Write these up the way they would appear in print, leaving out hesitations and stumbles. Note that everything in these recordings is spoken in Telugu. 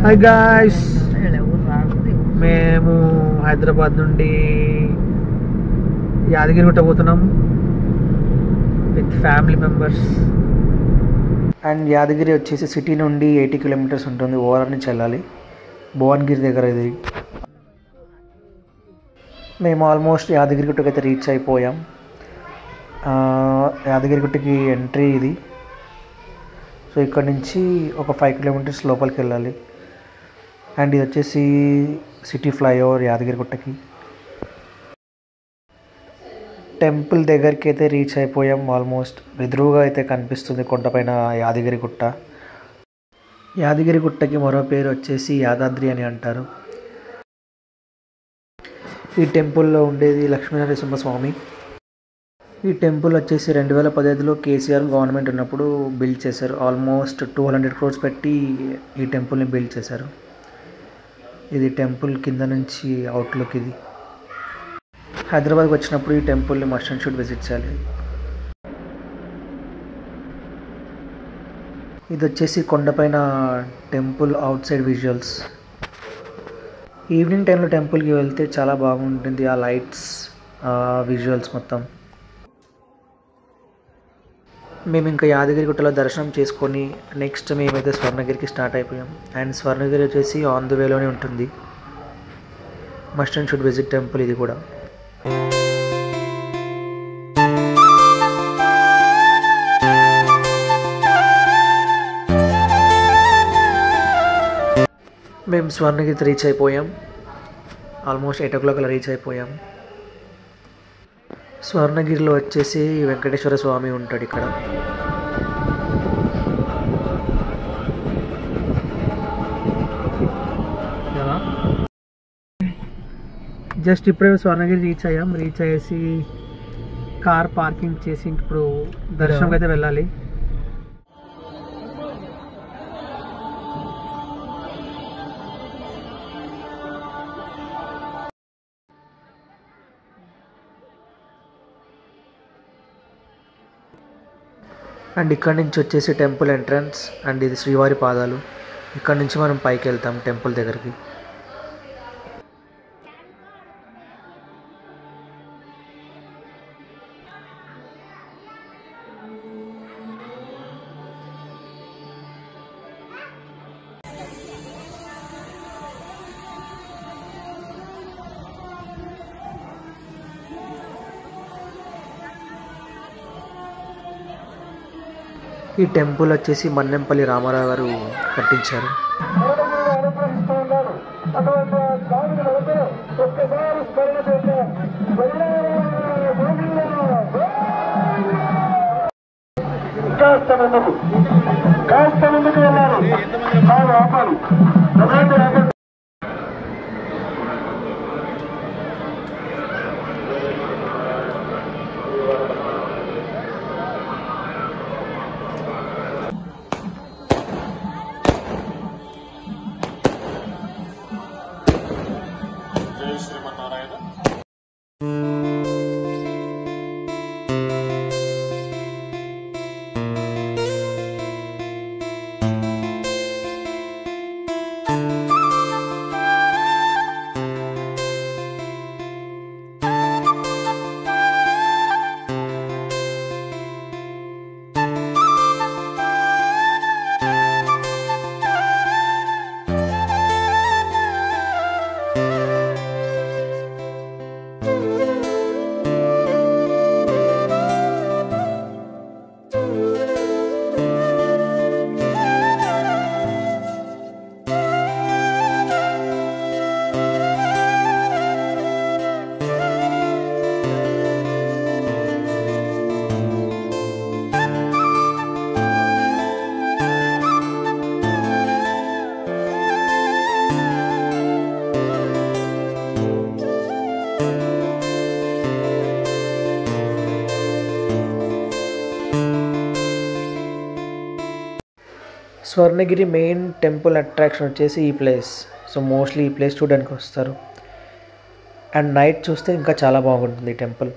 హాయ్ గాయ్స్, మేము హైదరాబాద్ నుండి యాదగిరిగుట్ట పోతున్నాం with family members. And Yadagiri వచ్చేసి సిటీ నుండి 80 కిలోమీటర్స్ ఉంటుంది. ఓవర్ నుంచి వెళ్ళాలి. భువనగిరి దగ్గర ఇది. మేము ఆల్మోస్ట్ యాదగిరిగుట్టకి అయితే రీచ్ అయిపోయాం. యాదగిరిగుట్టకి ఎంట్రీ ఇది. సో ఇక్కడ నుంచి ఒక 5 కిలోమీటర్స్ లోపలికి వెళ్ళాలి. అండ్ ఇది వచ్చేసి సిటీ ఫ్లైఓవర్ యాదగిరిగుట్టకి. టెంపుల్ దగ్గరికి అయితే రీచ్ అయిపోయాం. ఆల్మోస్ట్ ఎదురుగా అయితే కనిపిస్తుంది కొండపైన యాదగిరిగుట్ట. యాదగిరిగుట్టకి మరో పేరు వచ్చేసి యాదాద్రి అని అంటారు. ఈ టెంపుల్లో ఉండేది లక్ష్మీనరసింహస్వామి. ఈ టెంపుల్ వచ్చేసి 2015లో కేసీఆర్ గవర్నమెంట్ ఉన్నప్పుడు బిల్డ్ చేశారు. ఆల్మోస్ట్ 200 crores పెట్టి ఈ టెంపుల్ని బిల్డ్ చేశారు. ఇది టెంపుల్ కింద నుంచి అవుట్లుక్. ఇది హైదరాబాద్కి వచ్చినప్పుడు ఈ టెంపుల్ని మస్ట్ అండ్ షుడ్ విజిట్ చేయాలి. ఇది వచ్చేసి కొండపైన temple out side visuals. Evening టైంలో టెంపుల్కి వెళ్తే చాలా బాగుంటుంది. ఆ లైట్స్, విజువల్స్ మొత్తం. మేము ఇంకా యాదగిరిగుట్టలో దర్శనం చేసుకొని నెక్స్ట్ మేమైతే స్వర్ణగిరికి స్టార్ట్ అయిపోయాం. అండ్ స్వర్ణగిరి వచ్చేసి ఆన్ ది వేలోనే ఉంటుంది. Must and should visit temple ఇది కూడా. మేము స్వర్ణగిరి రీచ్ అయిపోయాం. ఆల్మోస్ట్ 8 o'clock అలా రీచ్ అయిపోయాం. స్వర్ణగిరిలో వచ్చేసి వెంకటేశ్వర స్వామి ఉంటాడు ఇక్కడ. జస్ట్ ఇప్పుడే స్వర్ణగిరి రీచ్ అయ్యాం. రీచ్ అయ్యేసి కార్ పార్కింగ్ చేసి ఇప్పుడు దర్శనంకి అయితే వెళ్ళాలి. అండ్ ఇక్కడ నుంచి వచ్చేసి టెంపుల్ ఎంట్రన్స్. అండ్ ఇది శ్రీవారి పాదాలు. ఇక్కడ నుంచి మనం పైకి వెళ్తాం టెంపుల్ దగ్గరికి. ఈ టెంపుల్ వచ్చేసి మన్నెంపల్లి రామారావు గారు కట్టించారు. స్వర్ణగిరి మెయిన్ టెంపుల్ అట్రాక్షన్ వచ్చేసి ఈ ప్లేస్. సో మోస్ట్లీ ఈ ప్లేస్ చూడడానికి వస్తారు. అండ్ నైట్ చూస్తే ఇంకా చాలా బాగుంటుంది ఈ టెంపుల్.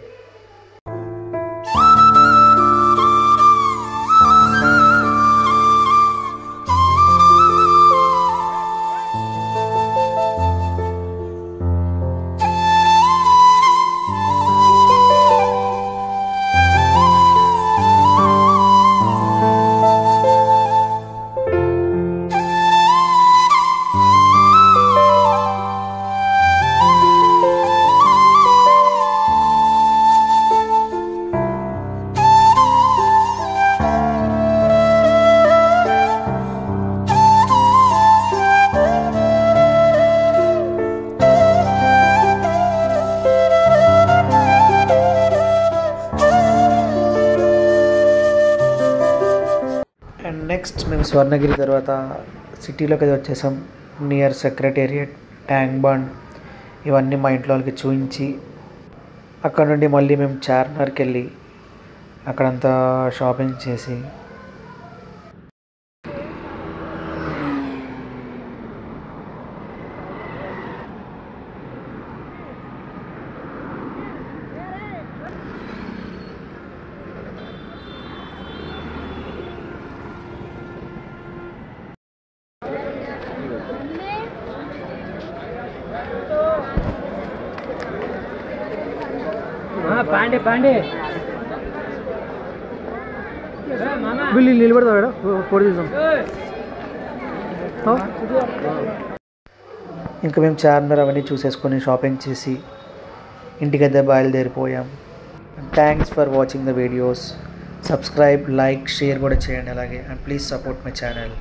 నెక్స్ట్ మేము స్వర్ణగిరి తర్వాత సిటీలోకి అయితే వచ్చేసాం. నియర్ సెక్రటేరియట్, ట్యాంక్ బండ్ ఇవన్నీ మా ఇంట్లో వాళ్ళకి చూపించి అక్కడ నుండి మళ్ళీ మేము చార్మినార్కి వెళ్ళి అక్కడంతా షాపింగ్ చేసి వీళ్ళు నిలబడతాడు ఫోటో తీద్దాం. ఇంకా మేము చార్మినార్ అవన్నీ చూసేసుకొని షాపింగ్ చేసి ఇంటికైతే బయలుదేరిపోయాం. Thanks for watching the videos. Subscribe, like, share కూడా చేయండి అలాగే. And please support my channel.